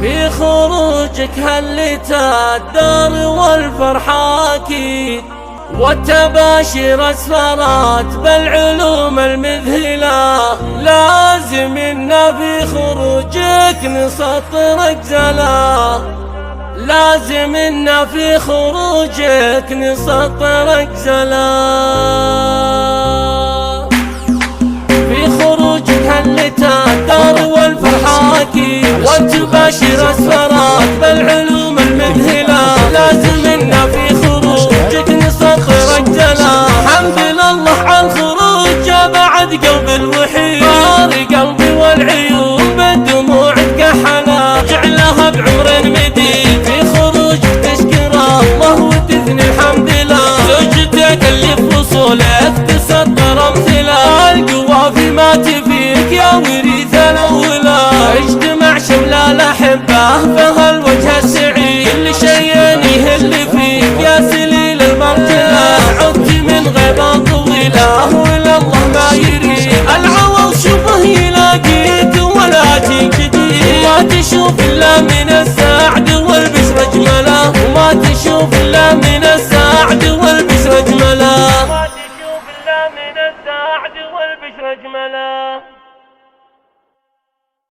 في خروجك هلت الدار والفرحة أكيد، والتباشير اسفرت بالعلوم المذهلة. لازم إنا في خروجك نسطرك زلا، لازم إنا في خروجك نسطرك زلا. في خروجك هلت الدار والفرحة أكيد، والتباشير اسفرت بالعلوم المذهلة. لازم إنا في خروجك نسطرك زلا. حمد لله على الخروج بعد قلب الوحيد، طار قلبي والعيون بالدموع تكحلا، جعلها بعمر مديد. في خروجك تشكر الله وتثني الحمد لله، زوجتك اللي في وصولك تسطر امثله. القوافي ما تفيك يا وريث الاولى، اجتمع شمل الاحبه بهالوجه السعيد. كل شيء يهل فيك يا سليل المرجله، عدت من غيبه طويله ولا الله ما يريد. العوى وشوفه يلاقيك ولا تنجدي، وما تشوف الا من السعد والبشر اجمله، وما تشوف الا من السعد والبشر اجمله، وما تشوف الا من السعد والبشر اجمله.